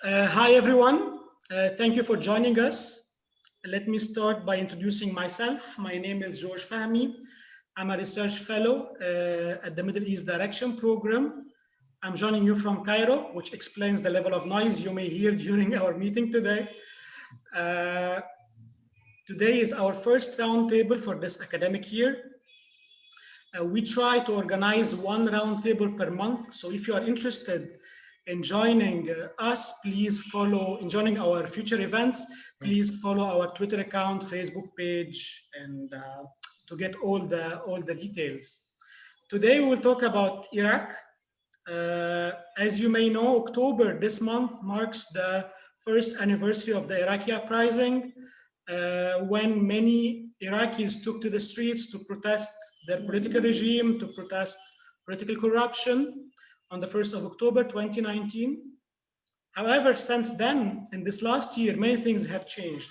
Hi, everyone. Thank you for joining us. Let me start by introducing myself. My name is George Fahmi. I'm a research fellow at the Middle East Direction Program. I'm joining you from Cairo, which explains the level of noise you may hear during our meeting today. Today is our first roundtable for this academic year. We try to organize one roundtable per month. So if you are interested in joining us, please follow, in joining our future events, please follow our Twitter account, Facebook page, and to get all the details. Today we will talk about Iraq. As you may know, October this month marks the first anniversary of the Iraqi uprising, when many Iraqis took to the streets to protest their political regime, to protest political corruption on the 1st of October 2019. However, since then, in this last year, many things have changed.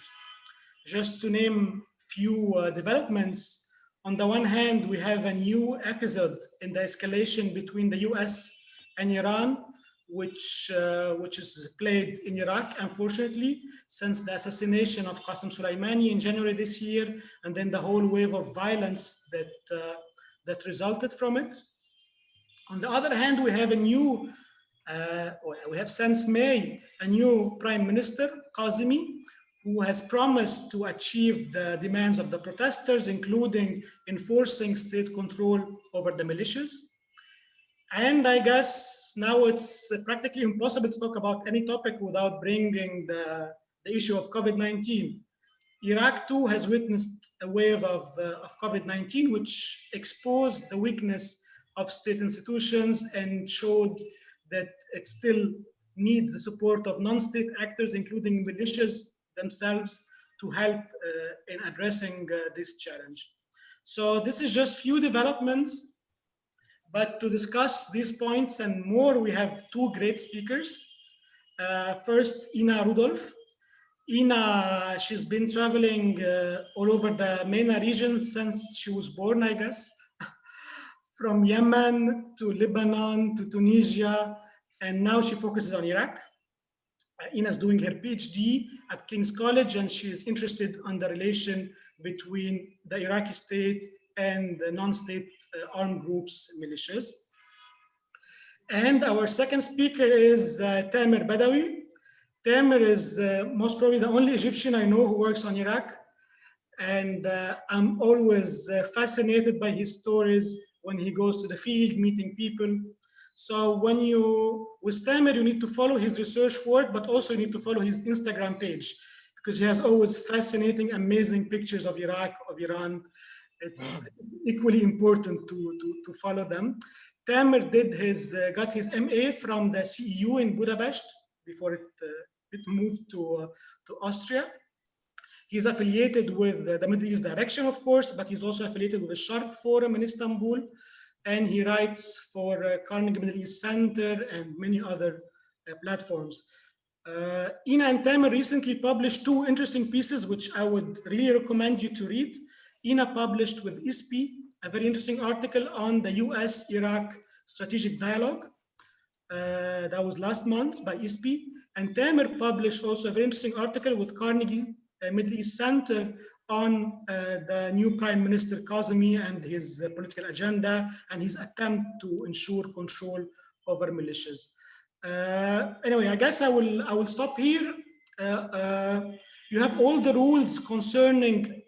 Just to name few developments, on the one hand, we have a new episode in the escalation between the US and Iran, which is played in Iraq, unfortunately, since the assassination of Qasem Soleimani in January this year, and then the whole wave of violence that resulted from it. On the other hand, we have we have since May, a new Prime Minister, Kadhimi, who has promised to achieve the demands of the protesters, including enforcing state control over the militias. And I guess now it's practically impossible to talk about any topic without bringing the issue of COVID-19. Iraq too has witnessed a wave of COVID-19, which exposed the weakness of state institutions and showed that it still needs the support of non-state actors, including militias themselves, to help in addressing this challenge. So this is just few developments. But to discuss these points and more, we have two great speakers. First, Rudolf. She's been traveling all over the MENA region since she was born, I guess, from Yemen to Lebanon to Tunisia, and now she focuses on Iraq. Ina's doing her PhD at King's College, and she's interested in the relation between the Iraqi state and the non-state armed groups, militias. And our second speaker is Tamer Badawi. Tamer is most probably the only Egyptian I know who works on Iraq. And I'm always fascinated by his stories when he goes to the field, meeting people. So with Tamer, you need to follow his research work, but also you need to follow his Instagram page, because he has always fascinating, amazing pictures of Iraq, of Iran. It's equally important to follow them. Tamer got his MA from the CEU in Budapest before it moved to Austria. He's affiliated with the Middle East Direction, of course, but he's also affiliated with the Sharq Forum in Istanbul, and he writes for Carnegie Middle East Center and many other platforms. Ina and Tamer recently published two interesting pieces, which I would really recommend you to read. Ina published with ISPI a very interesting article on the US-Iraq strategic dialogue. That was last month by ISPI. And Tamer published also a very interesting article with Carnegie Middle East Center on the new Prime Minister Kadhimi and his political agenda and his attempt to ensure control over militias. Anyway, I guess I will stop here. You have all the rules concerning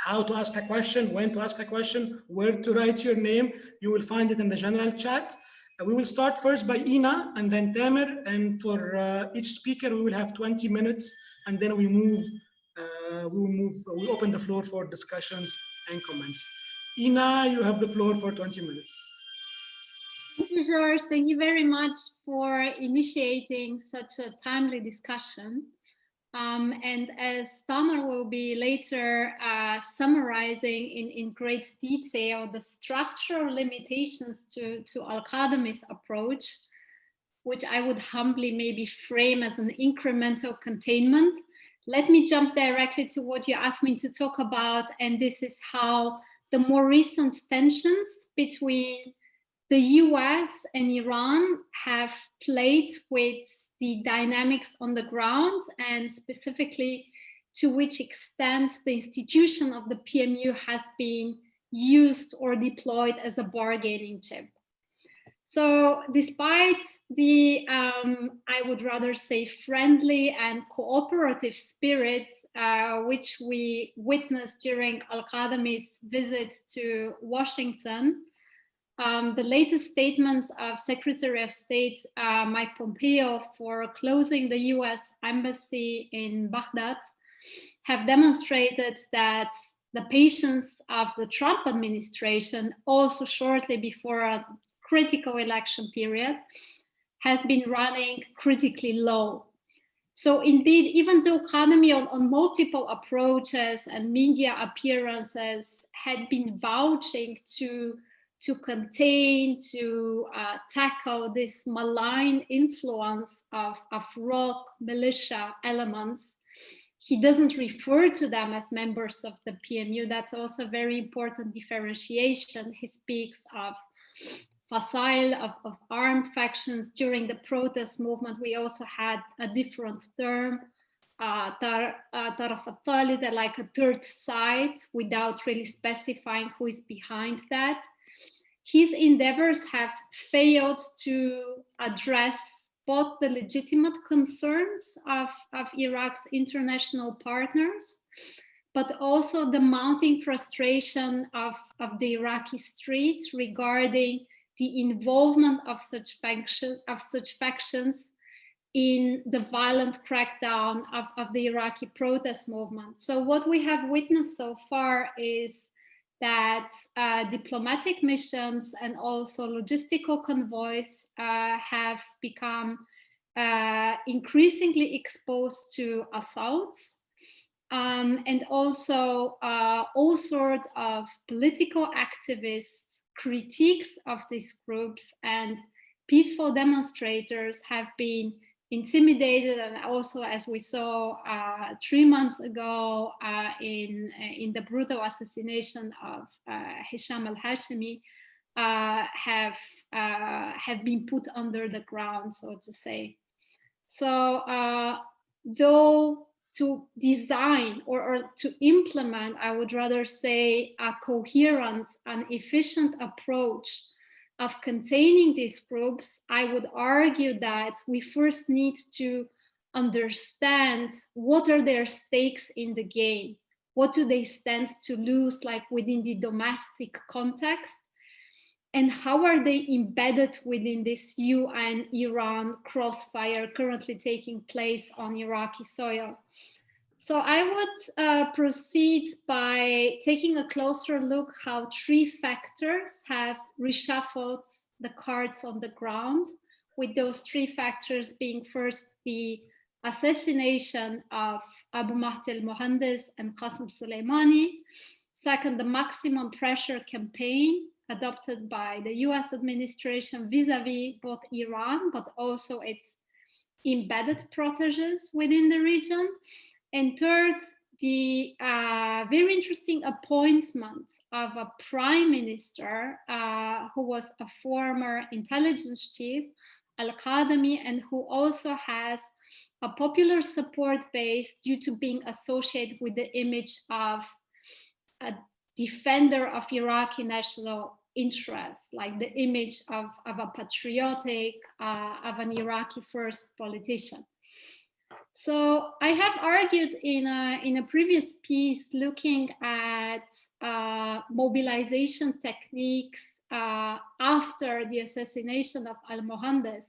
how to ask a question, when to ask a question, where to write your name. You will find it in the general chat. We will start first by Ina and then Tamer, and for each speaker we will have 20 minutes, and then we open the floor for discussions and comments. Ina, you have the floor for 20 minutes. Thank you, George. Thank you very much for initiating such a timely discussion. And as Tamer will be later summarizing in great detail the structural limitations to Al-Kadhimi's approach, which I would humbly maybe frame as an incremental containment, let me jump directly to what you asked me to talk about. And this is how the more recent tensions between the US and Iran have played with the dynamics on the ground, and specifically to which extent the institution of the PMU has been used or deployed as a bargaining chip. So despite the, I would rather say, friendly and cooperative spirit, which we witnessed during Al-Kadhimi's visit to Washington, the latest statements of Secretary of State Mike Pompeo for closing the US embassy in Baghdad have demonstrated that the patience of the Trump administration, also shortly before a critical election period, has been running critically low. So indeed, even though Kadhimi on multiple approaches and media appearances had been vouching to contain, to tackle this malign influence of rogue militia elements, he doesn't refer to them as members of the PMU. That's also a very important differentiation. He speaks of facile, of armed factions. During the protest movement, we also had a different term, taraf al-Thalith, like a third side, without really specifying who is behind that. His endeavors have failed to address both the legitimate concerns of Iraq's international partners, but also the mounting frustration of the Iraqi streets regarding the involvement of such factions in the violent crackdown of the Iraqi protest movement. So what we have witnessed so far is that diplomatic missions and also logistical convoys have become increasingly exposed to assaults, and also all sorts of political activists' critiques of these groups and peaceful demonstrators have been intimidated, and also, as we saw 3 months ago in the brutal assassination of Hisham al-Hashimi, have been put under the ground, so to say. So though to design or to implement, I would rather say, a coherent and efficient approach of containing these groups, I would argue that we first need to understand what are their stakes in the game, what do they stand to lose, like within the domestic context, and how are they embedded within this UN-Iran crossfire currently taking place on Iraqi soil. So I would proceed by taking a closer look how 3 factors have reshuffled the cards on the ground, with those 3 factors being first the assassination of Abu Mahdi al-Muhandis and Qasem Soleimani, second, the maximum pressure campaign adopted by the US administration vis-a-vis both Iran, but also its embedded proteges within the region. And third, the very interesting appointment of a prime minister who was a former intelligence chief, Al-Kadhimi, and who also has a popular support base due to being associated with the image of a defender of Iraqi national interests, like the image of a patriotic, of an Iraqi first politician. So I have argued in a previous piece looking at mobilization techniques after the assassination of al-Muhandis,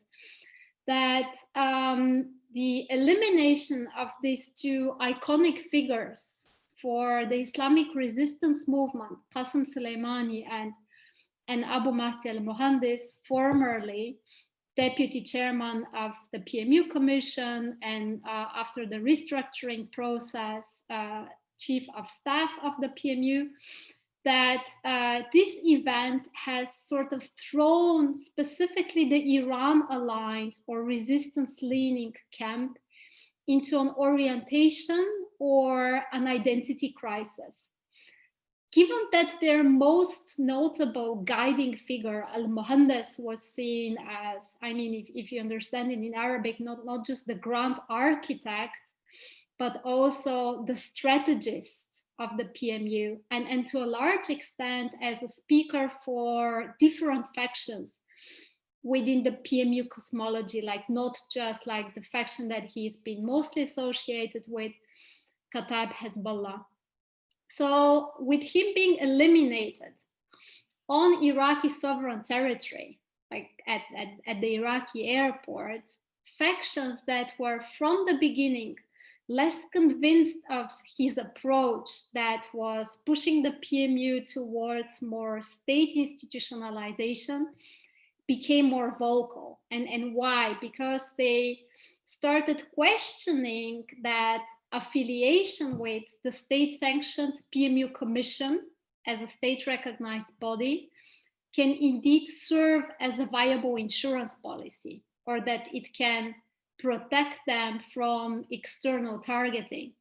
that the elimination of these 2 iconic figures for the Islamic resistance movement, Qasem Soleimani and Abu Mahdi al-Muhandis, formerly deputy chairman of the PMU Commission, and after the restructuring process, chief of staff of the PMU, that this event has sort of thrown specifically the Iran-aligned or resistance-leaning camp into an orientation or an identity crisis. Given that their most notable guiding figure, Al-Muhandas, was seen as, I mean, if you understand it in Arabic, not just the grand architect, but also the strategist of the PMU, and to a large extent as a speaker for different factions within the PMU cosmology, like not just like the faction that he's been mostly associated with, Kataib Hezbollah. So with him being eliminated on Iraqi sovereign territory, like at the Iraqi airport, factions that were from the beginning less convinced of his approach, that was pushing the PMU towards more state institutionalization, became more vocal. And why? Because they started questioning that affiliation with the state-sanctioned PMU Commission as a state-recognized body can indeed serve as a viable insurance policy, or that it can protect them from external targeting.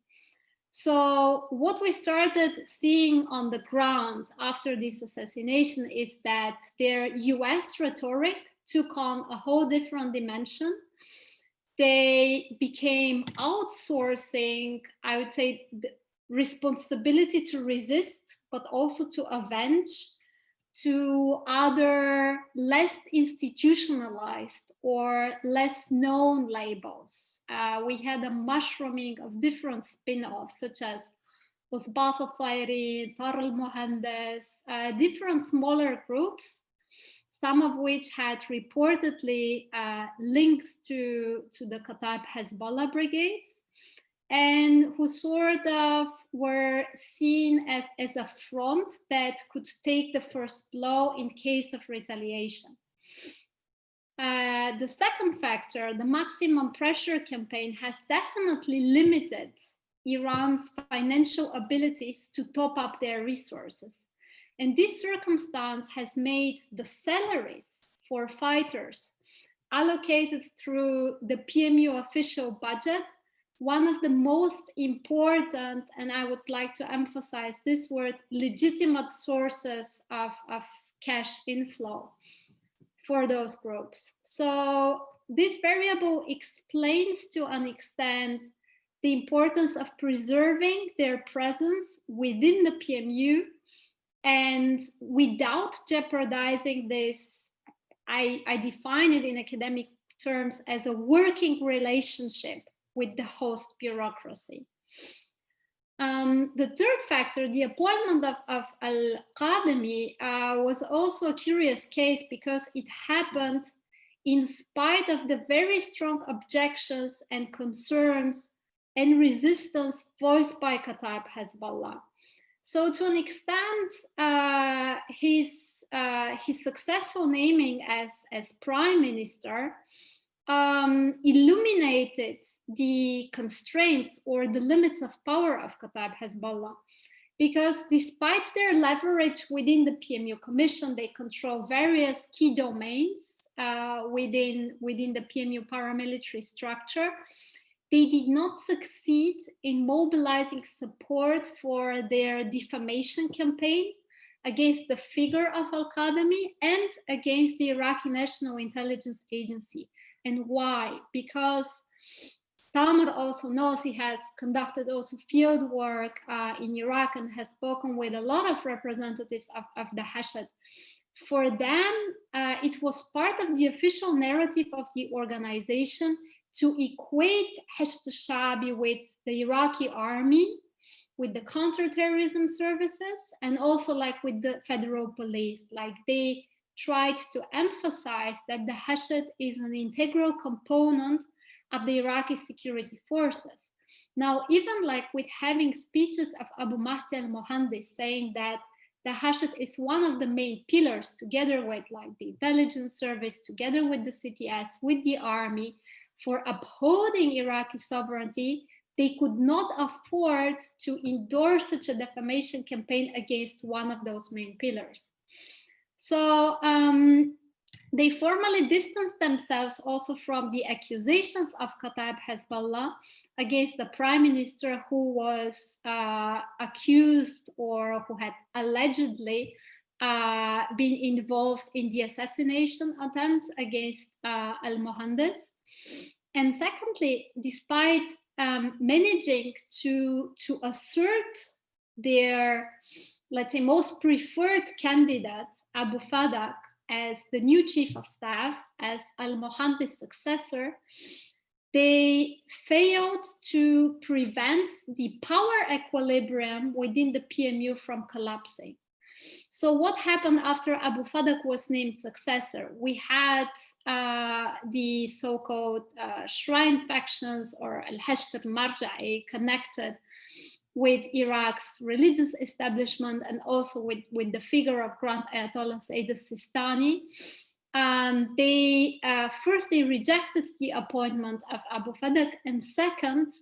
So what we started seeing on the ground after this assassination is that their US rhetoric took on a whole different dimension. They became outsourcing, I would say, the responsibility to resist, but also to avenge, to other less institutionalized or less known labels. We had a mushrooming of different spin-offs, such as Usbat al-Tayri, Tar al-Muhandas, different smaller groups, some of which had reportedly links to the Kataib Hezbollah brigades, and who sort of were seen as a front that could take the first blow in case of retaliation. The second factor, the maximum pressure campaign, has definitely limited Iran's financial abilities to top up their resources. And this circumstance has made the salaries for fighters allocated through the PMU official budget one of the most important, and I would like to emphasize this word, legitimate sources of cash inflow for those groups. So this variable explains to an extent the importance of preserving their presence within the PMU, and without jeopardizing this, I define it in academic terms as a working relationship with the host bureaucracy. The third factor, the appointment of Al-Kadhimi, was also a curious case because it happened in spite of the very strong objections and concerns and resistance voiced by Kataib Hezbollah. So to an extent, his successful naming as prime minister illuminated the constraints or the limits of power of Kataib Hezbollah, because despite their leverage within the PMU Commission, they control various key domains within the PMU paramilitary structure. They did not succeed in mobilizing support for their defamation campaign against the figure of Al-Kadhimi and against the Iraqi National Intelligence Agency. And why? Because Tamer also knows, he has conducted also field work in Iraq and has spoken with a lot of representatives of the Hashd. For them, it was part of the official narrative of the organization to equate Hashd al-Shabi with the Iraqi army, with the counterterrorism services, and also like with the federal police. Like they tried to emphasize that the Hashd is an integral component of the Iraqi security forces. Now, even like with having speeches of Abu Mahdi al-Muhandis saying that the Hashd is one of the main pillars, together with like the intelligence service, together with the CTS, with the army, for upholding Iraqi sovereignty, they could not afford to endorse such a defamation campaign against one of those main pillars. So They formally distanced themselves also from the accusations of Kataib Hezbollah against the prime minister, who was accused or who had allegedly been involved in the assassination attempt against al-Mohandes. And secondly, despite managing to assert their, let's say, most preferred candidate, Abu Fadak, as the new chief of staff, as al-Mohandes' successor, they failed to prevent the power equilibrium within the PMU from collapsing. So what happened after Abu Fadak was named successor? We had the so-called shrine factions, or al-Hashd al-Marja'i, connected with Iraq's religious establishment and also with the figure of Grand Ayatollah Sayyid al-Sistani. First, they rejected the appointment of Abu Fadak, and second,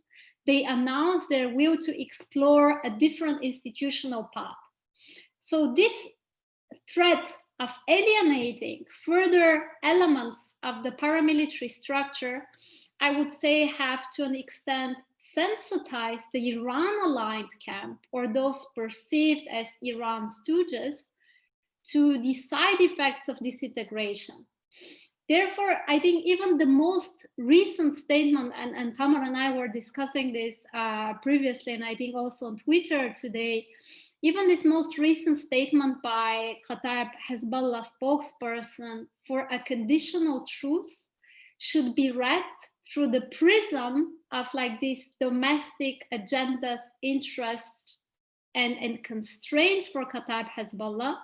they announced their will to explore a different institutional path. So this threat of alienating further elements of the paramilitary structure, I would say, have to an extent sensitized the Iran-aligned camp, or those perceived as Iran stooges, to the side effects of disintegration. Therefore, I think even the most recent statement, and Tamer and I were discussing this previously, and I think also on Twitter today, even this most recent statement by Kataib Hezbollah spokesperson for a conditional truce should be read through the prism of like these domestic agendas, interests, and constraints for Kataib Hezbollah,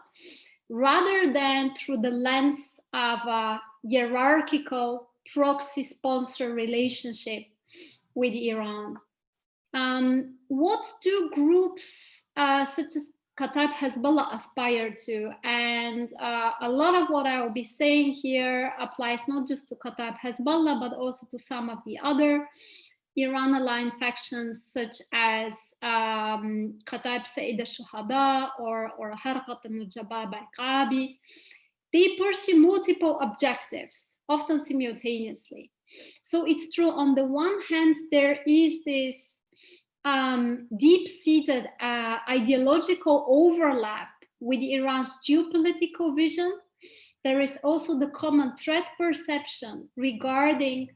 rather than through the lens of a hierarchical proxy sponsor relationship with Iran. What do groups such as Kataib Hezbollah aspire to? And a lot of what I will be saying here applies not just to Kataib Hezbollah, but also to some of the other Iran-aligned factions, such as Kataib Sayyid al-Shuhada or Harqat al-Nujaba Baiqabi. They pursue multiple objectives, often simultaneously. So it's true, on the one hand, there is this deep-seated ideological overlap with Iran's geopolitical vision. There is also the common threat perception regarding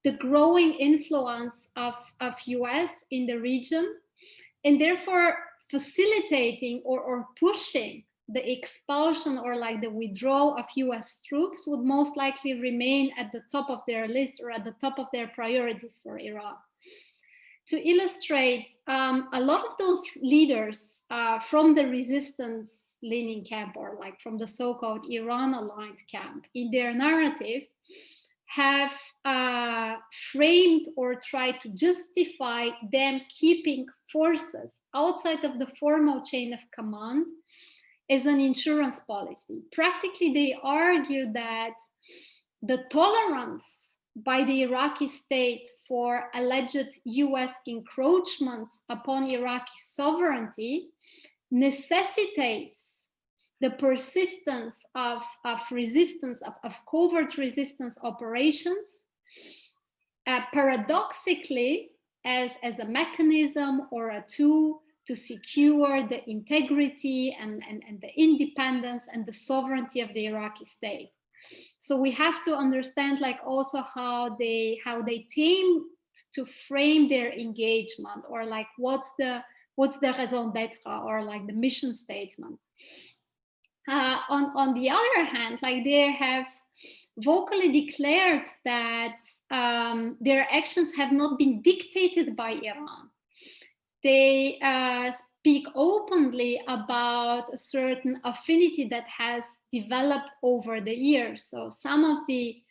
the growing influence of US in the region, and therefore facilitating or pushing the expulsion or like the withdrawal of US troops would most likely remain at the top of their list or at the top of their priorities for Iran. To illustrate, a lot of those leaders from the resistance leaning camp, or like from the so-called Iran-aligned camp, in their narrative have framed or tried to justify them keeping forces outside of the formal chain of command as an insurance policy. Practically, they argue that the tolerance by the Iraqi state for alleged US encroachments upon Iraqi sovereignty necessitates the persistence of resistance, of covert resistance operations, paradoxically as a mechanism or a tool to secure the integrity and the independence and the sovereignty of the Iraqi state. So we have to understand like also how they tend to frame their engagement, or like what's the raison d'etre, or like the mission statement. On the other hand, like they have vocally declared that their actions have not been dictated by Iran. They speak openly about a certain affinity that has developed over the years. So some of the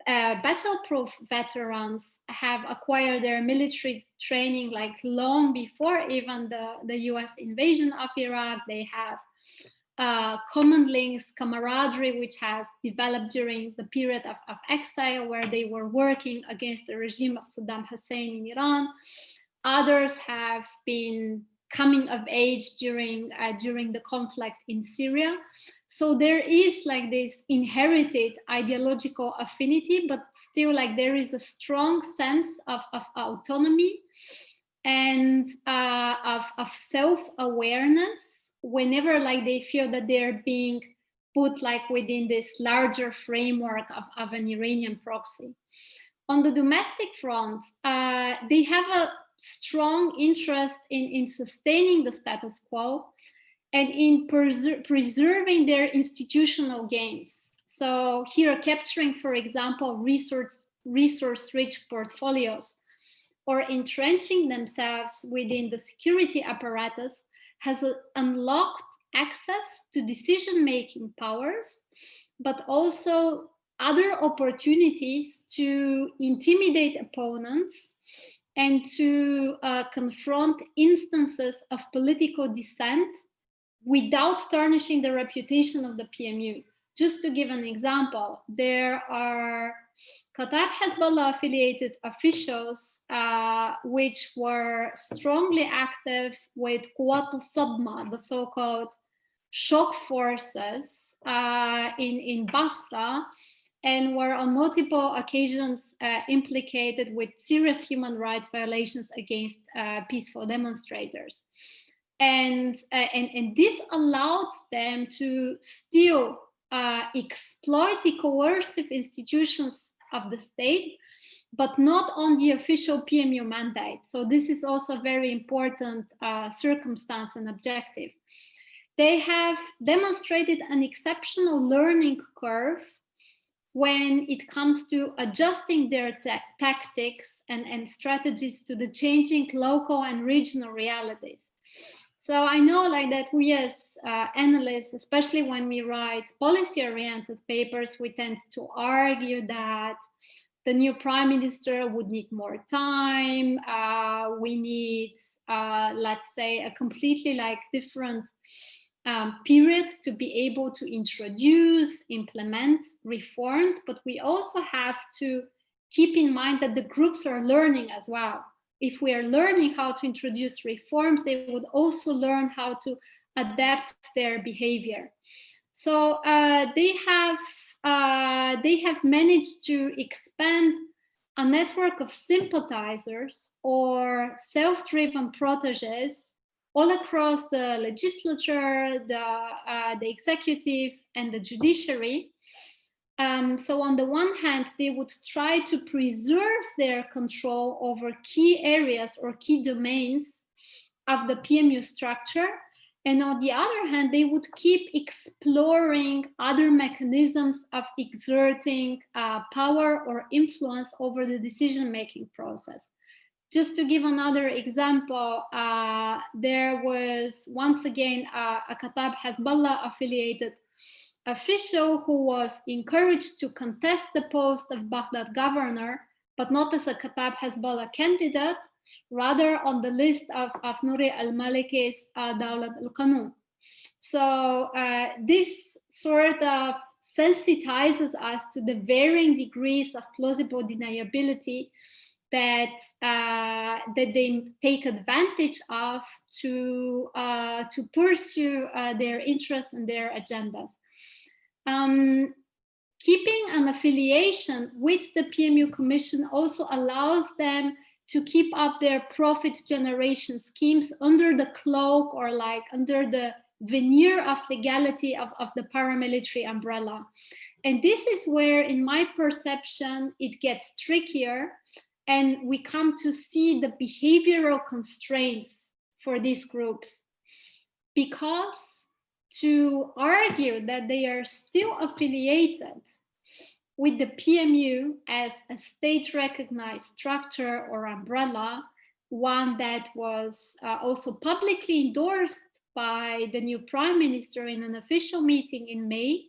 battle-proof veterans have acquired their military training like long before even the US invasion of Iraq. They have common links, camaraderie, which has developed during the period of exile, where they were working against the regime of Saddam Hussein in Iran. Others have been coming of age during the conflict in Syria. So there is like this inherited ideological affinity, but still like there is a strong sense of autonomy and of self-awareness whenever like they feel that they're being put like within this larger framework of an Iranian proxy. On the domestic front, they have a strong interest in sustaining the status quo and in preserving their institutional gains. So here capturing, for example, resource-rich portfolios or entrenching themselves within the security apparatus has unlocked access to decision-making powers, but also other opportunities to intimidate opponents and to confront instances of political dissent without tarnishing the reputation of the PMU. Just to give an example, there are Qatar Hezbollah affiliated officials which were strongly active with Quds Force, the so-called shock forces in Basra, and were on multiple occasions implicated with serious human rights violations against peaceful demonstrators. And this allowed them to still exploit the coercive institutions of the state, but not on the official PMU mandate. So this is also a very important circumstance and objective. They have demonstrated an exceptional learning curve when it comes to adjusting their tactics and strategies to the changing local and regional realities. So I know like that we as analysts, especially when we write policy-oriented papers, we tend to argue that the new prime minister would need more time. We need, let's say, a completely like different period to be able to introduce, implement reforms, but we also have to keep in mind that the groups are learning as well. If we are learning how to introduce reforms, they would also learn how to adapt their behavior. So they have managed to expand a network of sympathizers or self-driven proteges all across the legislature, the executive, and the judiciary. So on the one hand, they would try to preserve their control over key areas or key domains of the PMU structure. And on the other hand, they would keep exploring other mechanisms of exerting power or influence over the decision-making process. Just to give another example, there was once again a Kataib Hezbollah affiliated official who was encouraged to contest the post of Baghdad governor, but not as a Kataib Hezbollah candidate, rather on the list of Nouri al-Maliki's Dawlat al-Qanun. So this sort of sensitizes us to the varying degrees of plausible deniability that they take advantage of to pursue their interests and their agendas. Keeping an affiliation with the PMU Commission also allows them to keep up their profit generation schemes under the cloak or like under the veneer of legality of the paramilitary umbrella. And this is where, in my perception, it gets trickier and we come to see the behavioral constraints for these groups. Because to argue that they are still affiliated with the PMU as a state-recognized structure or umbrella, one that was also publicly endorsed by the new prime minister in an official meeting in May,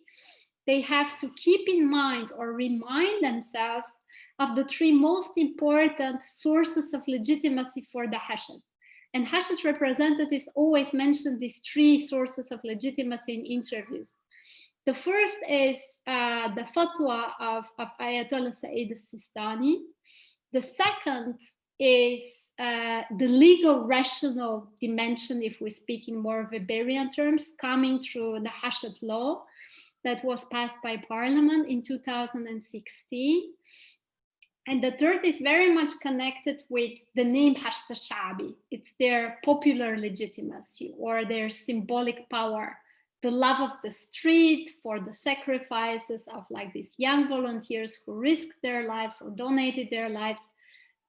they have to keep in mind or remind themselves of the three most important sources of legitimacy for the Hashd. And Hashd representatives always mention these three sources of legitimacy in interviews. The first is the fatwa of Ayatollah Saeed al-Sistani. The second is the legal rational dimension, if we speak in more Weberian terms, coming through the Hashd law. that was passed by Parliament in 2016. And the third is very much connected with the name Hashd al-Sha'bi. It's their popular legitimacy or their symbolic power, the love of the street for the sacrifices of like these young volunteers who risked their lives or donated their lives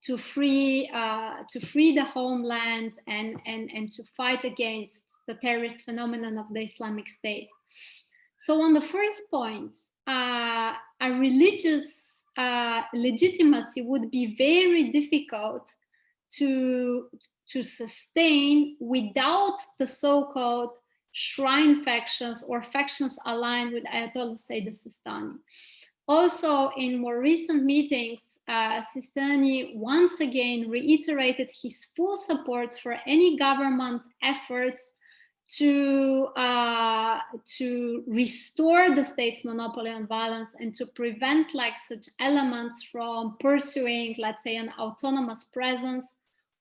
to free the homeland and to fight against the terrorist phenomenon of the Islamic State. So on the first point, a religious legitimacy would be very difficult to sustain without the so-called shrine factions or factions aligned with Ayatollah Sayyid Sistani. Also, in more recent meetings, Sistani once again reiterated his full support for any government efforts to restore the state's monopoly on violence and to prevent like such elements from pursuing, let's say, an autonomous presence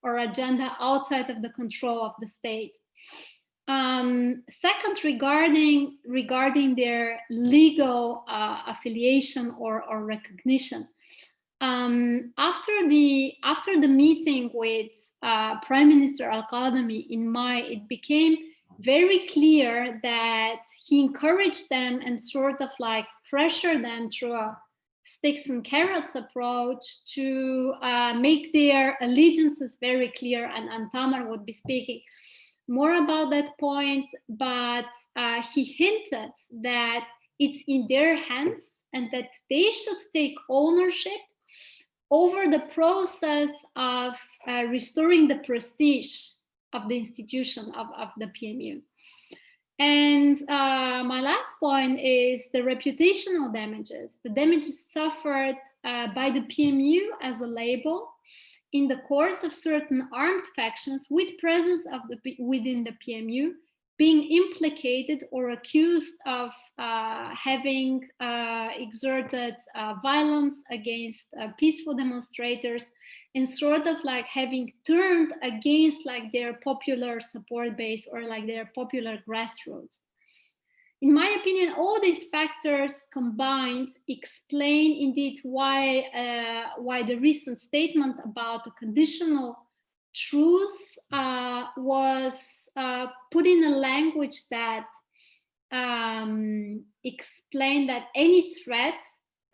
or agenda outside of the control of the state. Second, regarding their legal affiliation or recognition, after the meeting with Prime Minister Al-Kadhimi in May, it became very clear that he encouraged them and sort of like pressured them through a sticks and carrots approach to make their allegiances very clear, and Tamer would be speaking more about that point, but he hinted that it's in their hands and that they should take ownership over the process of restoring the prestige of the institution of the PMU. And my last point is the reputational damages. The damages suffered by the PMU as a label in the course of certain armed factions with presence of within the PMU being implicated or accused of having exerted violence against peaceful demonstrators and sort of like having turned against like their popular support base or like their popular grassroots. In my opinion, all these factors combined explain indeed why the recent statement about a conditional truce was put in a language that explained that any threat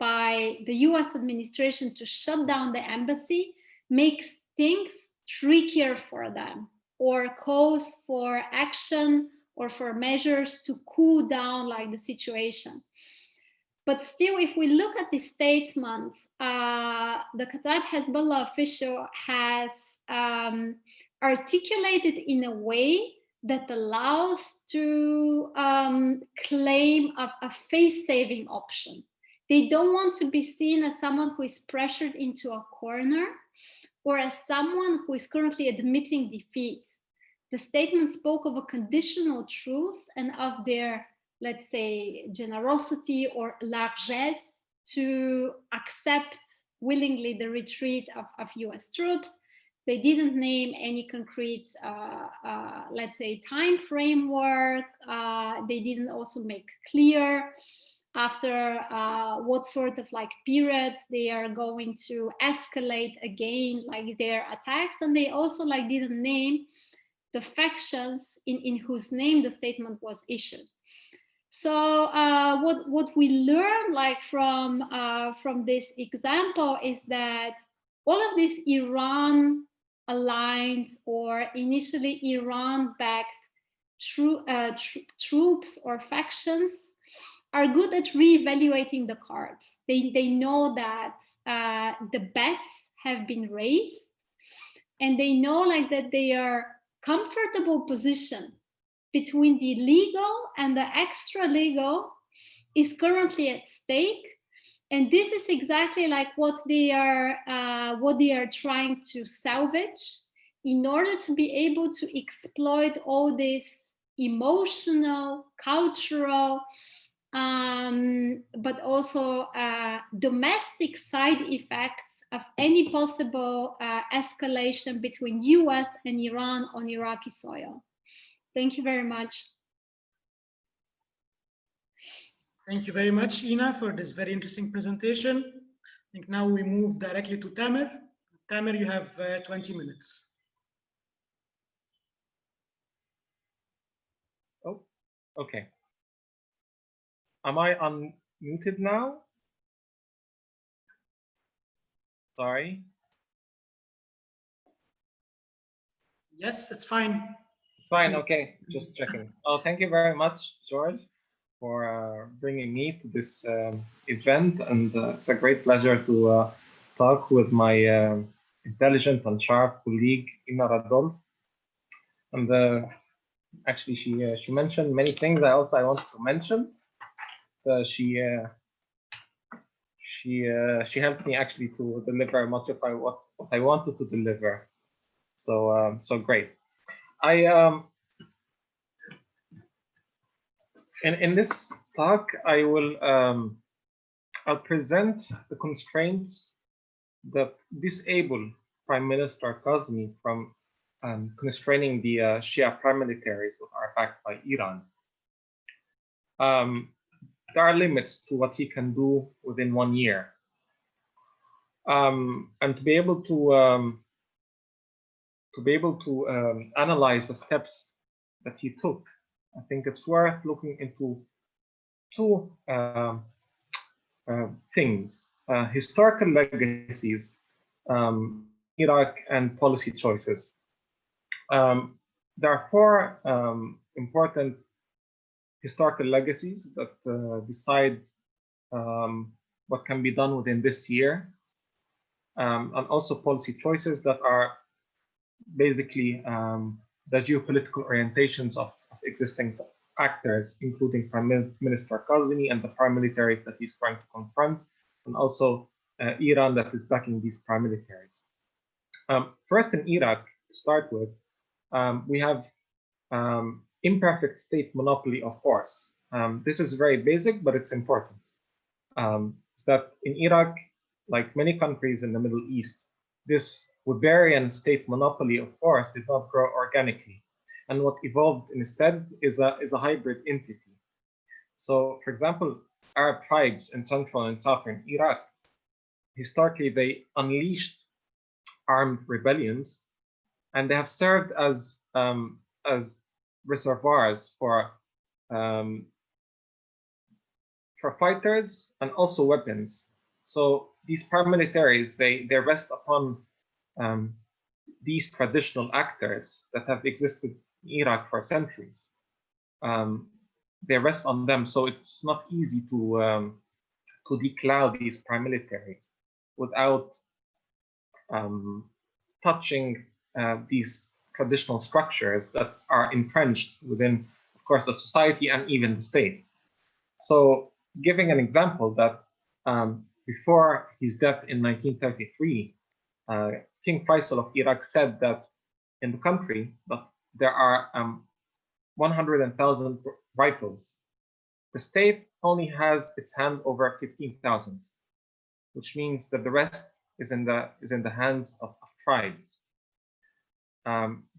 by the US administration to shut down the embassy makes things trickier for them or calls for action or for measures to cool down like the situation. But still, if we look at the statements, the Kataib Hezbollah official has articulated in a way that allows to claim a face-saving option. They don't want to be seen as someone who is pressured into a corner or as someone who is currently admitting defeat. The statement spoke of a conditional truce and of their, let's say, generosity or largesse to accept willingly the retreat of US troops. They didn't name any concrete, let's say, time framework. They didn't also make clear after what sort of like periods they are going to escalate again, like their attacks. And they also like didn't name the factions in whose name the statement was issued. So what we learn like from this example is that all of these Iran aligned or initially Iran-backed troops or factions are good at reevaluating the cards. They know that the bets have been raised, and they know like that they are comfortable position between the legal and the extra legal is currently at stake. And this is exactly like what they are trying to salvage in order to be able to exploit all these emotional, cultural, but also domestic side effects of any possible escalation between US and Iran on Iraqi soil. Thank you very much. Thank you very much, Ina, for this very interesting presentation. I think now we move directly to Tamer. Tamer, you have 20 minutes. Oh, okay. Am I unmuted now? Sorry. Yes, it's fine. Fine, okay, just checking. Oh, thank you very much, George, for bringing me to this event. And it's a great pleasure to talk with my intelligent and sharp colleague, Adel. And actually, she mentioned many things I wanted to mention. She helped me actually to deliver much of what I wanted to deliver. So so great. In this talk, I'll present the constraints that disable Prime Minister Kadhimi from constraining the Shia paramilitaries that are backed by Iran. There are limits to what he can do within 1 year. And to be able to analyze the steps that he took, I think it's worth looking into two things: historical legacies, Iraq, and policy choices. There are four important historical legacies that decide what can be done within this year, and also policy choices that are basically the geopolitical orientations of existing actors, including Prime Minister Kadhimi and the paramilitaries that he's trying to confront, and also Iran that is backing these paramilitaries. First, in Iraq, to start with, we have imperfect state monopoly of force. This is very basic, but it's important. Is that in Iraq, like many countries in the Middle East, this Weberian state monopoly of force did not grow organically. And what evolved instead is a hybrid entity. So, for example, Arab tribes in central and southern Iraq, historically, they unleashed armed rebellions, and they have served as reservoirs for fighters and also weapons. So these paramilitaries, they rest upon these traditional actors that have existed in Iraq for centuries. They rest on them, so it's not easy to decloud these paramilitaries without touching these traditional structures that are entrenched within, of course, the society and even the state. So, giving an example that before his death in 1933, King Faisal of Iraq said that in the country that there are 100,000 rifles. The state only has its hand over 15,000, which means that the rest is in the hands of tribes.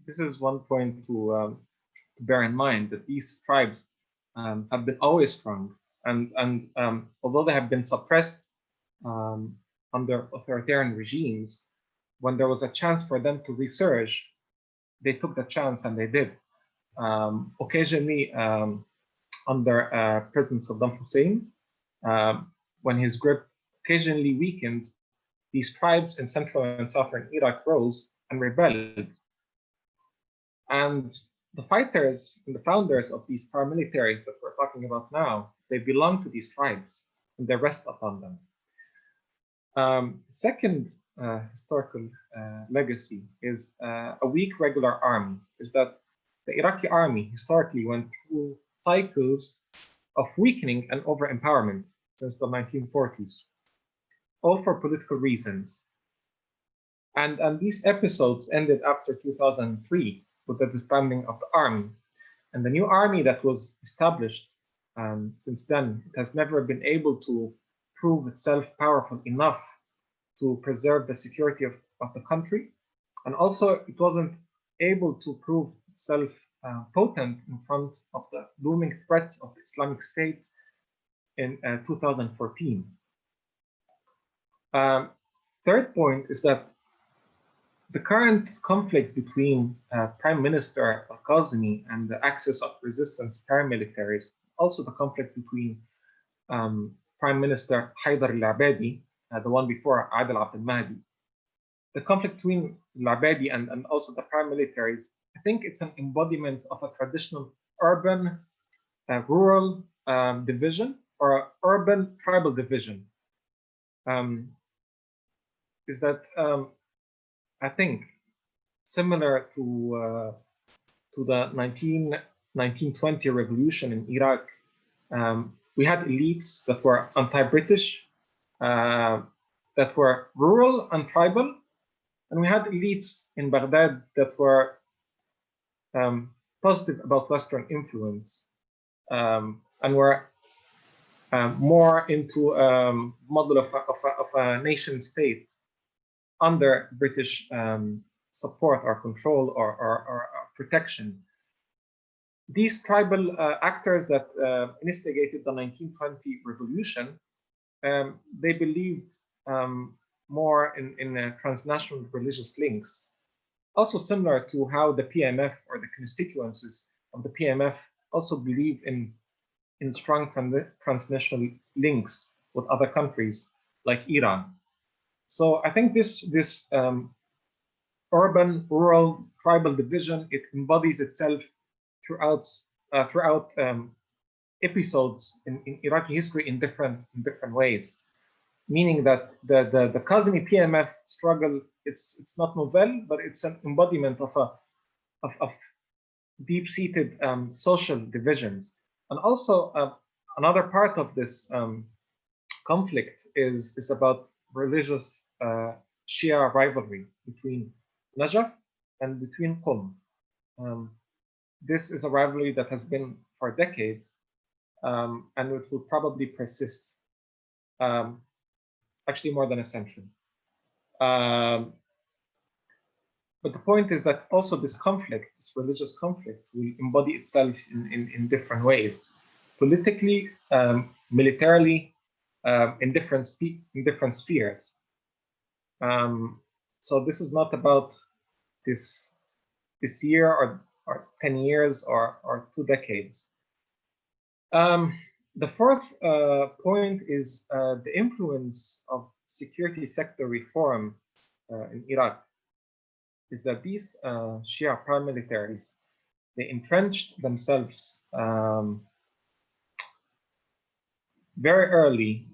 This is one point to bear in mind, that these tribes have been always strong, and although they have been suppressed under authoritarian regimes, when there was a chance for them to resurge, they took the chance and they did. Occasionally, under President Saddam Hussein, when his grip occasionally weakened, these tribes in central and southern Iraq rose and rebelled. And the fighters and the founders of these paramilitaries that we're talking about now, they belong to these tribes and they rest upon them. Second historical legacy is a weak regular army, is that the Iraqi army historically went through cycles of weakening and over-empowerment since the 1940s, all for political reasons. And these episodes ended after 2003 with the disbanding of the army. And the new army that was established since then, it has never been able to prove itself powerful enough to preserve the security of the country. And also, it wasn't able to prove itself potent in front of the looming threat of the Islamic State in 2014. Third point is that the current conflict between Prime Minister Al-Kadhimi and the axis of resistance paramilitaries, also the conflict between Prime Minister Haidar al-Abadi, the one before Adel Mahdi, the conflict between al-Abadi and also the paramilitaries, I think it's an embodiment of a traditional urban rural division or urban tribal division. Is that I think similar to the 1920 revolution in Iraq. We had elites that were anti-British, that were rural and tribal, and we had elites in Baghdad that were positive about Western influence and were more into model of a nation state under British support or control or protection. These tribal actors that instigated the 1920 revolution, they believed more in transnational religious links. Also similar to how the PMF or the constituencies of the PMF also believe in strong transnational links with other countries like Iran. So I think this urban rural tribal division, it embodies itself throughout episodes in Iraqi history in different ways, meaning that the Kadhimi PMF struggle, it's not novel, but it's an embodiment of deep-seated social divisions. And also another part of this conflict is about religious Shia rivalry between Najaf and between Qum. This is a rivalry that has been for decades, and it will probably persist, actually more than a century. But the point is that also this conflict, this religious conflict, will embody itself in different ways, politically, militarily, in different spheres. So this is not about this year or 10 years or 2 decades. The fourth point is the influence of security sector reform in Iraq. Is that these Shia paramilitaries, they entrenched themselves very early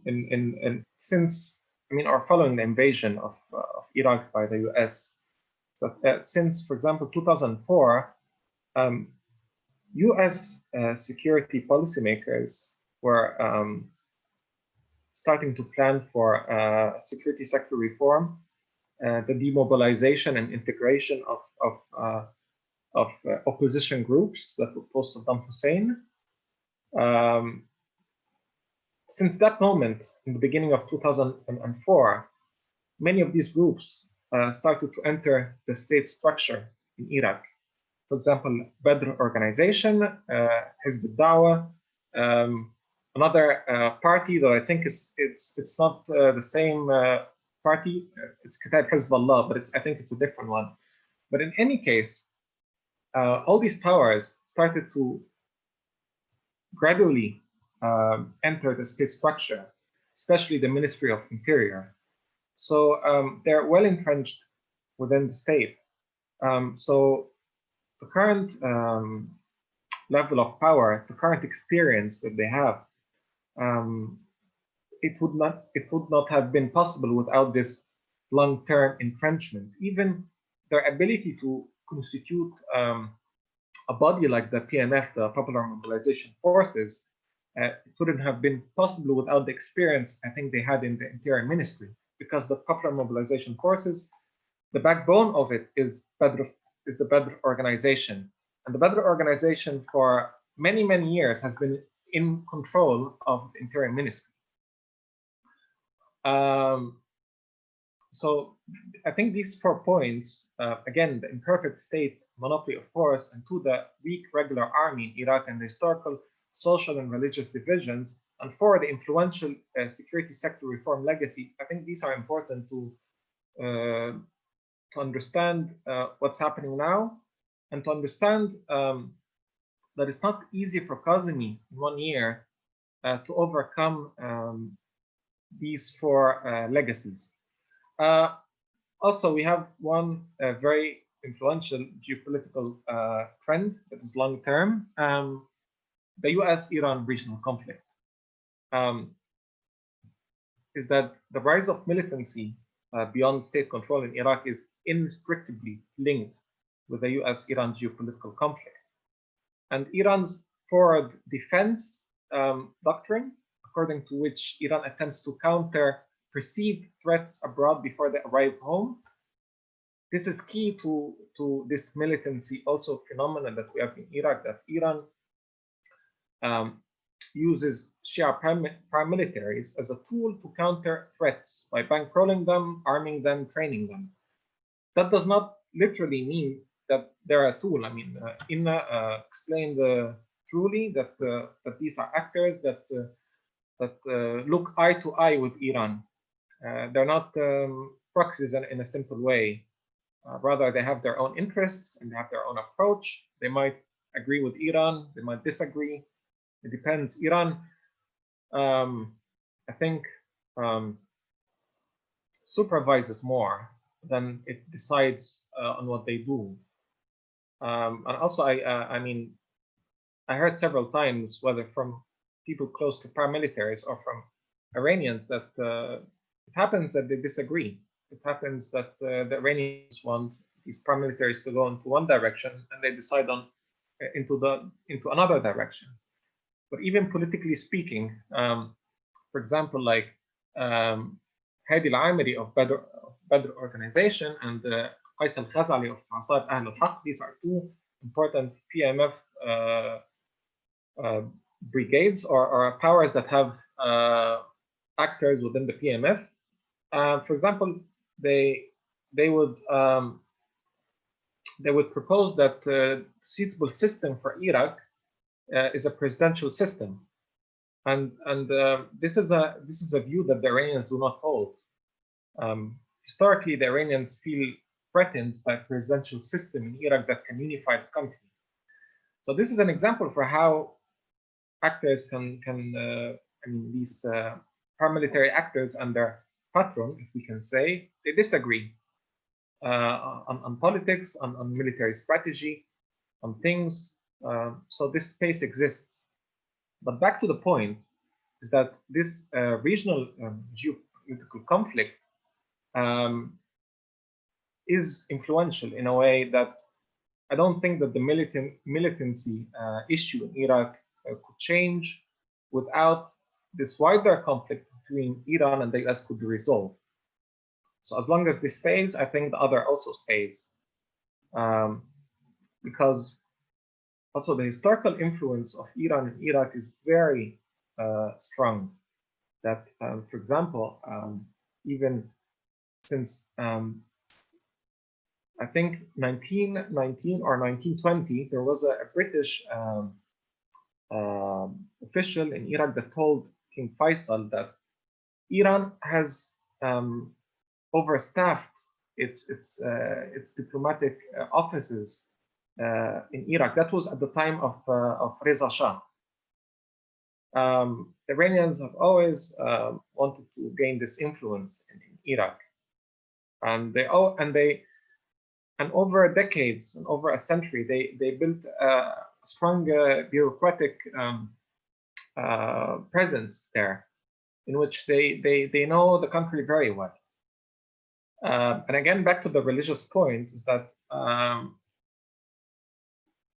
since, or following the invasion of Iraq by the US. So since, for example, 2004, US security policymakers were starting to plan for security sector reform, the demobilization and integration of opposition groups that opposed Saddam Hussein. Since that moment, in the beginning of 2004, many of these groups started to enter the state structure in Iraq. For example, Badr organization, Hizb al-Dawah, another party that I think it's not the same party, it's Kitab Hezbollah, but I think it's a different one. But in any case, all these powers started to gradually enter the state structure, especially the Ministry of Interior. So they're well entrenched within the state. So the current level of power, the current experience that they have, it would not have been possible without this long-term entrenchment. Even their ability to constitute a body like the PMF, the Popular Mobilization Forces, it wouldn't have been possible without the experience I think they had in the Interior Ministry, because the Popular Mobilization Forces, the backbone of it is the Badr organization, and the Badr organization for many years has been in control of the Interior Ministry. So I think these 4 points, again, the imperfect state, monopoly of force, and to the weak regular army in Iraq and the historical, social, and religious divisions, and for the influential security sector reform legacy, I think these are important to understand what's happening now, and to understand that it's not easy for Kadhimi in 1 year to overcome these 4 legacies. Also, we have one very influential geopolitical trend that is long-term, the US-Iran regional conflict. Is that the rise of militancy beyond state control in Iraq is inextricably linked with the US-Iran geopolitical conflict. And Iran's forward defense doctrine, according to which Iran attempts to counter perceived threats abroad before they arrive home, this is key to this militancy also phenomenon that we have in Iraq, that Iran uses Shia paramilitaries as a tool to counter threats by bankrolling them, arming them, training them. That does not literally mean that they're a tool. I mean, Inna explained truly that these are actors that look eye to eye with Iran. They're not proxies in a simple way. Rather, they have their own interests and they have their own approach. They might agree with Iran, they might disagree. It depends. Iran, I think, supervises more than it decides on what they do. And also, I mean, I heard several times, whether from people close to paramilitaries or from Iranians, that it happens that they disagree. It happens that the Iranians want these paramilitaries to go into one direction, and they decide on into another direction. But even politically speaking, for example, like Hadi al-Amiri of Badr organization and Qais al-Khazali of Ansar Ahl al-Haq, these are 2 important PMF brigades or powers that have actors within the PMF. For example, they would propose that the suitable system for Iraq is a presidential system, and this is a view that the Iranians do not hold. Historically, the Iranians feel threatened by a presidential system in Iraq that can unify the country. So this is an example for how actors can I mean, these paramilitary actors and their patron, if we can say, they disagree on politics, on military strategy, on things. So this space exists. But back to the point is that this regional geopolitical conflict is influential in a way that I don't think that the militancy issue in Iraq could change without this wider conflict between Iran and the US could be resolved. So as long as this stays, I think the other also stays. Because also the historical influence of Iran in Iraq is very strong. That, for example, even since I think 1919 or 1920, there was a British official in Iraq that told King Faisal that Iran has overstaffed its diplomatic offices in Iraq. That was at the time of Reza Shah. Iranians have always wanted to gain this influence in Iraq, and over decades and over a century, they built a strong bureaucratic presence there, in which they know the country very well. And again, back to the religious point, is that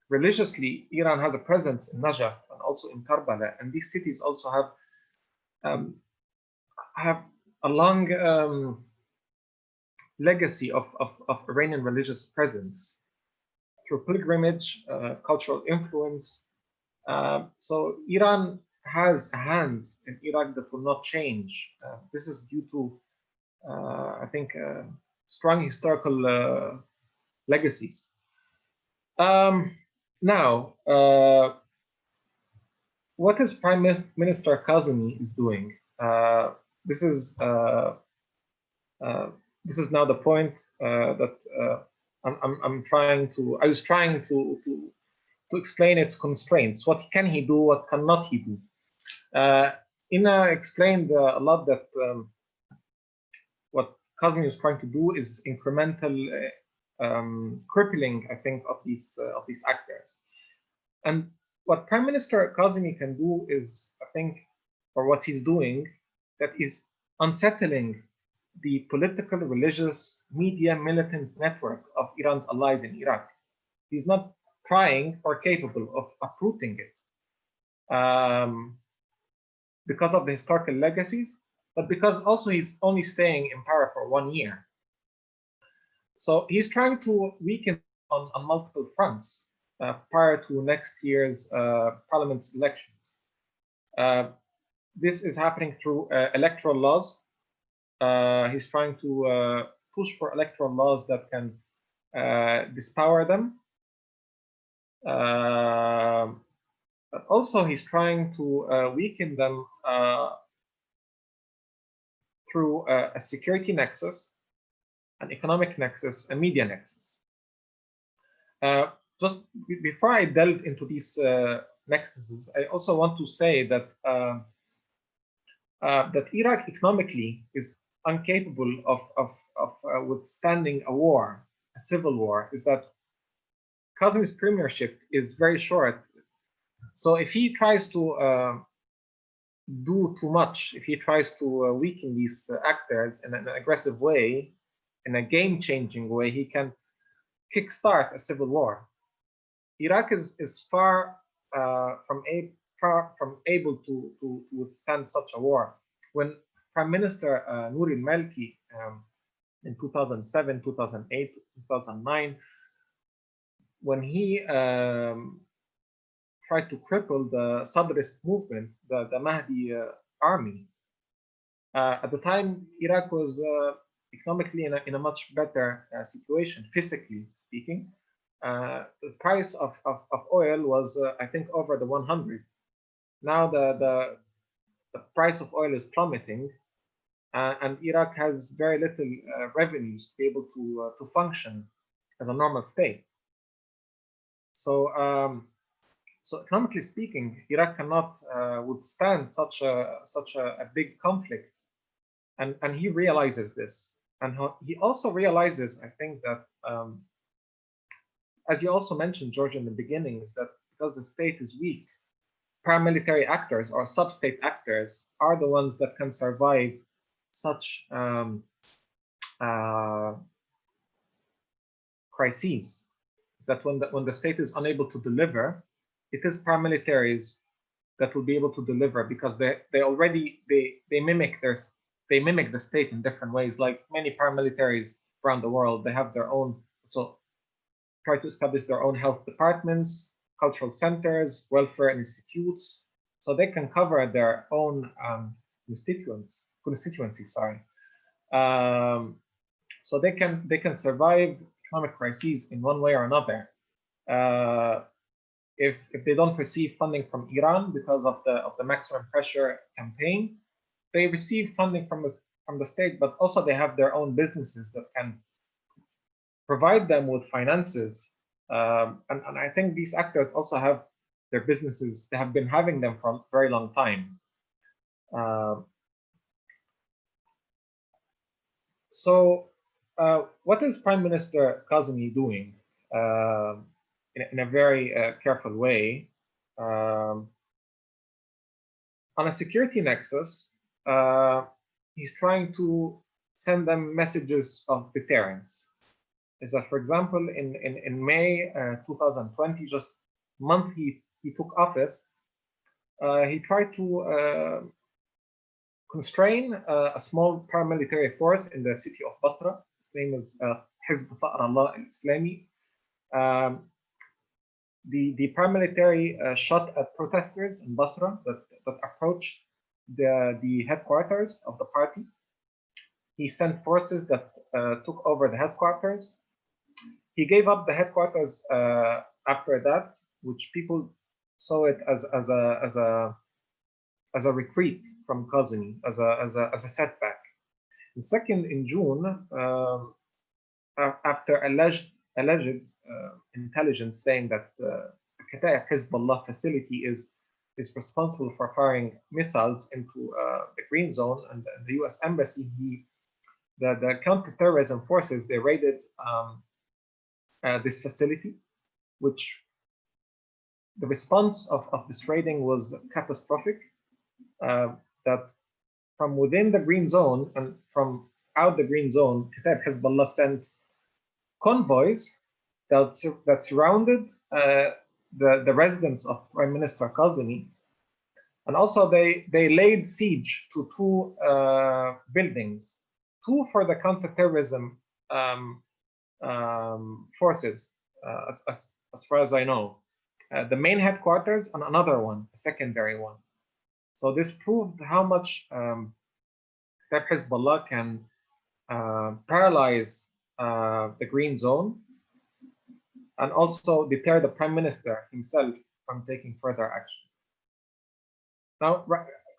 religiously, Iran has a presence in Najaf and also in Karbala, and these cities also have a long legacy of Iranian religious presence through pilgrimage, cultural influence. So Iran has a hand in Iraq that will not change. This is due to, I think, strong historical legacies. Now, what is Prime Minister Kadhimi is doing? This is now the point that I was trying to explain its constraints. What can he do? What cannot he do? Ina explained a lot that what Kadhimi is trying to do is incremental crippling, I think, of these actors. And what Prime Minister Kadhimi can do is, I think, or what he's doing, that is unsettling the political, religious, media, militant network of Iran's allies in Iraq. He's not trying or capable of uprooting it because of the historical legacies, but because also he's only staying in power for 1 year. So he's trying to weaken on multiple fronts prior to next year's parliament's elections. This is happening through electoral laws. He's trying to push for electoral laws that can dispower them. But also he's trying to weaken them through a security nexus, an economic nexus, a media nexus. Just before I delve into these nexuses, I also want to say that that Iraq economically is incapable of withstanding a war, a civil war. Is that Qassem's premiership is very short. So if he tries to do too much, if he tries to weaken these actors in an aggressive way, in a game-changing way, he can kickstart a civil war. Iraq is far from able to withstand such a war. When Prime Minister Nouri al-Maliki in 2007, 2008, 2009, when he tried to cripple the Sadrist movement, the Mahdi army, at the time Iraq was economically in a much better situation, physically speaking. The price of oil was, I think, over the 100. Now the price of oil is plummeting, and Iraq has very little revenues to be able to function as a normal state. So, so economically speaking, Iraq cannot withstand such a big conflict, and he realizes this, and he also realizes, I think, that as you also mentioned, George, in the beginning, is that because the state is weak, paramilitary actors or sub-state actors are the ones that can survive such crises. That when the state is unable to deliver, it is paramilitaries that will be able to deliver, because they mimic the state in different ways. Like many paramilitaries around the world, they have their own, so try to establish their own health departments, cultural centers, welfare institutes, so they can cover their own constituency. Sorry, so they can survive economic crises in one way or another. If they don't receive funding from Iran because of the maximum pressure campaign, they receive funding from the state, but also they have their own businesses that can provide them with finances. And I think these actors also have their businesses. They have been having them for a very long time. So what is Prime Minister Kadhimi doing in a very careful way? On a security nexus, he's trying to send them messages of deterrence. Is that, for example, in May 2020, just month he took office, he tried to constrain a small paramilitary force in the city of Basra. His name is Hizb Tha'ar Allah al-Islami. The paramilitary shot at protesters in Basra that approached the headquarters of the party. He sent forces that took over the headquarters. He gave up the headquarters after that, which people saw it as a retreat from Qasem, as a setback. And second, in June, after alleged intelligence saying that Kataib Hezbollah facility is responsible for firing missiles into the Green Zone and the U.S. Embassy, the counterterrorism forces, they raided this facility, which the response of this raiding was catastrophic. That from within the Green Zone and from out the Green Zone, Kataib Hezbollah sent convoys that surrounded the residence of Prime Minister Kadhimi, and also they laid siege to two buildings, two for the counterterrorism forces, as far as I know, the main headquarters and another one, a secondary one. So this proved how much Kataib Hezbollah can paralyze the Green Zone and also deter the Prime Minister himself from taking further action. Now,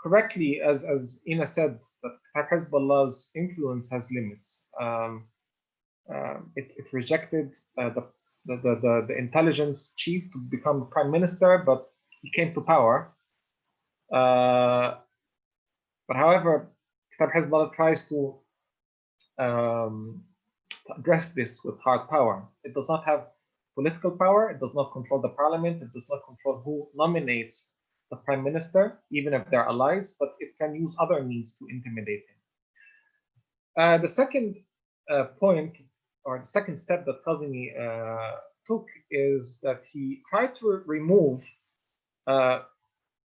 correctly, as Ina said, that Kataib Hezbollah's influence has limits. It rejected the intelligence chief to become Prime Minister, but he came to power. But however, Kataib Hezbollah tries to address this with hard power. It does not have political power. It does not control the parliament. It does not control who nominates the Prime Minister, even if they're allies, but it can use other means to intimidate him. The second point, or the second step that Kadhimi took, is that he tried to remove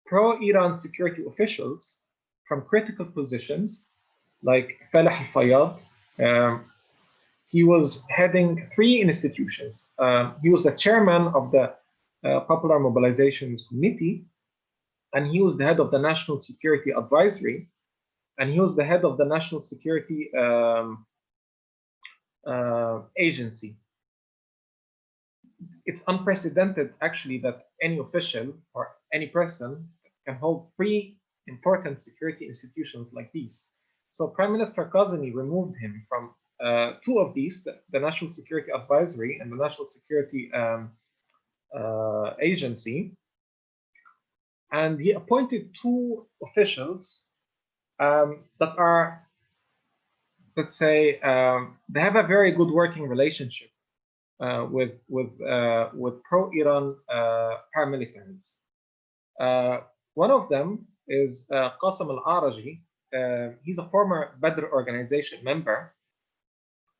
pro-Iran security officials from critical positions, like Falah al-Fayyad. He was heading 3 institutions. He was the chairman of the Popular Mobilizations Committee, and he was the head of the National Security Advisory, and he was the head of the National Security Agency. It's unprecedented, actually, that any official or any person can hold 3 important security institutions like these. So Prime Minister Kadhimi removed him from 2 of these, the National Security Advisory and the National Security Agency, and he appointed 2 officials that are, let's say, they have a very good working relationship with pro-Iran paramilitaries. One of them is Qasem Al-Araji. He's a former Badr organization member,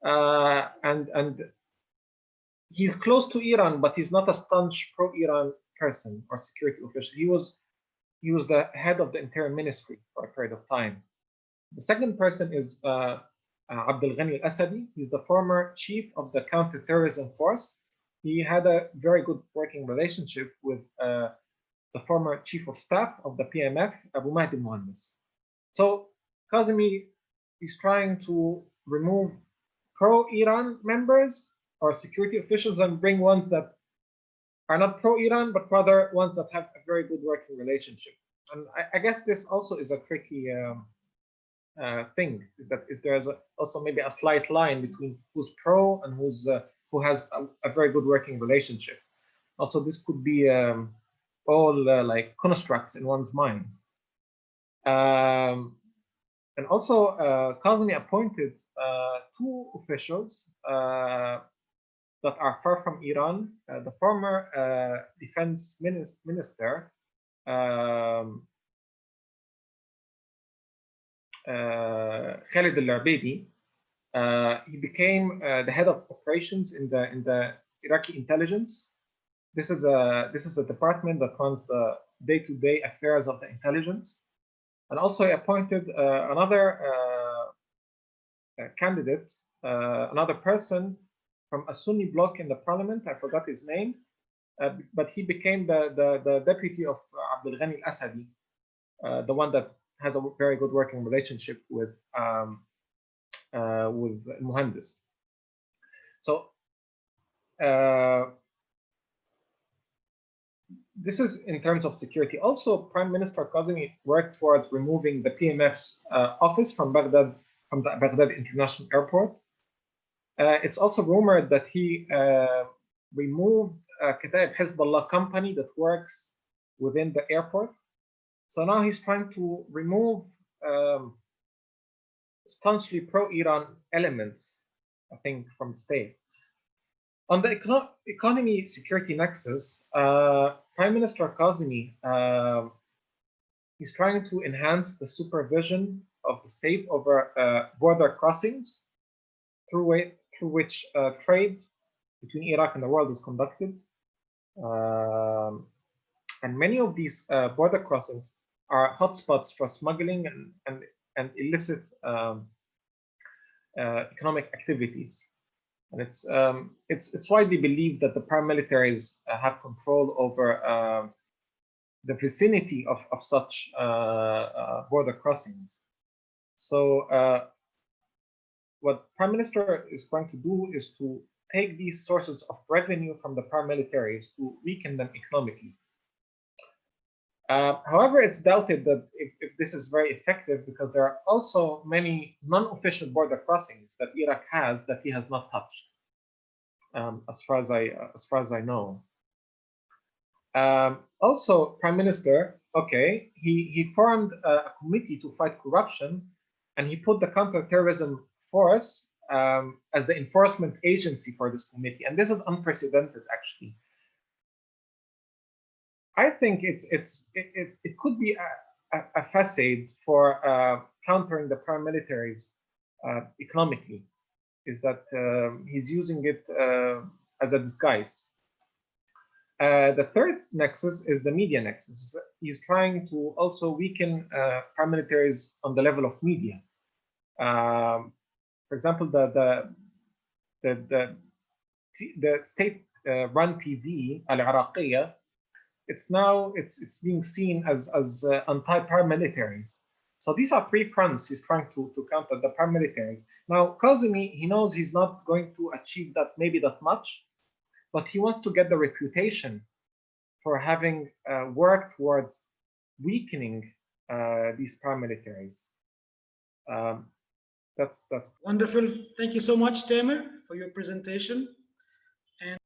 and he's close to Iran, but he's not a staunch pro-Iran person or security official. He was the head of the Interior Ministry for a period of time. The second person is Abdul al-Asadi. He's the former chief of the counterterrorism force. He had a very good working relationship with the former chief of staff of the PMF, Abu Mahdi Muhammad. So Kadhimi is trying to remove pro-Iran members or security officials and bring ones that are not pro-Iran, but rather ones that have a very good working relationship. And I guess this also is a tricky thing, is that there's also maybe a slight line between who's pro and who has a very good working relationship. Also, this could be all like constructs in one's mind. And also, Kadhimi appointed 2 officials that are far from Iran. The former defense minister, Khalid al-Arbeidi, he became the head of operations in the Iraqi intelligence. This is a department that runs the day-to-day affairs of the intelligence. And also he appointed another candidate, another person from a Sunni bloc in the parliament. I forgot his name, but he became the deputy of Abdul al-Asadi, the one that has a very good working relationship with Muhandis. So this is in terms of security. Also, Prime Minister Kadhimi worked towards removing the PMF's office from Baghdad, from the Baghdad International Airport. It's also rumored that he removed Kataib Hezbollah company that works within the airport. So now he's trying to remove staunchly pro-Iran elements, I think, from the state. On the economy security nexus, Prime Minister Kadhimi is trying to enhance the supervision of the state over border crossings through which trade between Iraq and the world is conducted. And many of these border crossings are hotspots for smuggling and illicit economic activities. And it's widely believed that the paramilitaries have control over the vicinity of such border crossings. So what Prime Minister is trying to do is to take these sources of revenue from the paramilitaries to weaken them economically. However, it's doubted that if this is very effective, because there are also many non-official border crossings that Iraq has that he has not touched, as far as I know. Also, Prime Minister, okay, he formed a committee to fight corruption, and he put the counterterrorism force as the enforcement agency for this committee, and this is unprecedented, actually. I think it could be a facade for countering the paramilitaries economically, is that he's using it as a disguise. The third nexus is the media nexus. He's trying to also weaken paramilitaries on the level of media. For example, the state-run TV, Al-Iraqi, it's being seen as anti-paramilitaries. So these are three fronts he's trying to counter the paramilitaries. Now, Kadhimi, he knows he's not going to achieve that much, but he wants to get the reputation for having worked towards weakening these paramilitaries. That's wonderful. Thank you so much, Tamer, for your presentation. And